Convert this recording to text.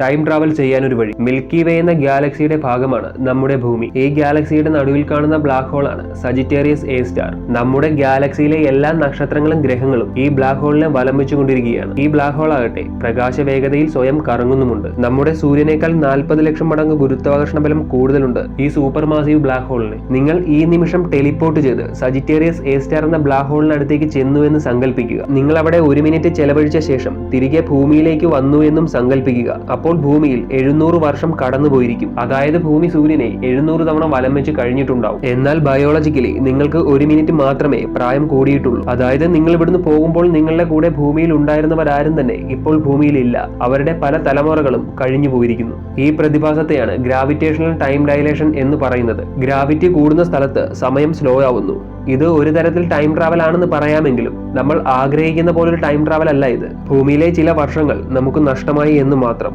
Time travel ചെയ്യാനൊരു വഴി. Milky വേ എന്ന ഗാലക്സിയുടെ ഭാഗമാണ് നമ്മുടെ ഭൂമി. ഈ ഗാലക്സിയുടെ നടുവിൽ കാണുന്ന ബ്ലാക്ക് ഹോൾ ആണ് സജിറ്റേറിയസ് എ സ്റ്റാർ. നമ്മുടെ ഗാലക്സിയിലെ എല്ലാ നക്ഷത്രങ്ങളും ഗ്രഹങ്ങളും ഈ ബ്ലാക്ക് ഹോളിനെ വലം വെച്ചുകൊണ്ടിരിക്കുകയാണ്. ഈ ബ്ലാക്ക് ഹോൾ ആകട്ടെ പ്രകാശ വേഗതയിൽ സ്വയം കറങ്ങുന്നുമുണ്ട്. നമ്മുടെ സൂര്യനേക്കാൾ 40 ലക്ഷം മടങ്ങ് ഗുരുത്വാകർഷണ ബലം കൂടുതലുണ്ട് ഈ സൂപ്പർ മാസീവ് ബ്ലാക്ക് ഹോളിന്. നിങ്ങൾ ഈ നിമിഷം ടെലിപ്പോർട്ട് ചെയ്ത് സജിറ്റേറിയസ് എ സ്റ്റാർ എന്ന ബ്ലാക്ക് ഹോളിനടുത്തേക്ക് ചെന്നു എന്ന് സങ്കല്പിക്കുക. നിങ്ങൾ അവിടെ 1 മിനിറ്റ് ചെലവഴിച്ച ശേഷം തിരികെ ഭൂമിയിലേക്ക് വന്നു എന്നും സങ്കല്പിക്കുക. അപ്പോൾ ഭൂമിയിൽ 700 വർഷം കടന്നുപോയിരിക്കും. അതായത് ഭൂമി സൂര്യനെ 700 തവണ വലം വെച്ച് കഴിഞ്ഞിട്ടുണ്ടാവും. എന്നാൽ ബയോളജിക്കലി നിങ്ങൾക്ക് 1 മിനിറ്റ് മാത്രമേ പ്രായം കൂടിയിട്ടുള്ളൂ. അതായത് നിങ്ങൾ ഇവിടുന്ന് പോകുമ്പോൾ നിങ്ങളുടെ കൂടെ ഭൂമിയിൽ ഉണ്ടായിരുന്നവരാരും തന്നെ ഇപ്പോൾ ഭൂമിയിലില്ല. അവരുടെ പല തലമുറകളും കഴിഞ്ഞു പോയിരിക്കുന്നു. ഈ പ്രതിഭാസത്തെയാണ് ഗ്രാവിറ്റേഷണൽ ടൈം ഡയലേഷൻ എന്ന് പറയുന്നത്. ഗ്രാവിറ്റി കൂടുന്ന സ്ഥലത്ത് സമയം സ്ലോ ആവുന്നു. ഇത് ഒരു തരത്തിൽ ടൈം ട്രാവൽ ആണെന്ന് പറയാമെങ്കിലും നമ്മൾ ആഗ്രഹിക്കുന്ന പോലൊരു ടൈം ട്രാവൽ അല്ല ഇത്. ഭൂമിയിലെ ചില വർഷങ്ങൾ നമുക്ക് നഷ്ടമായി എന്ന് മാത്രം.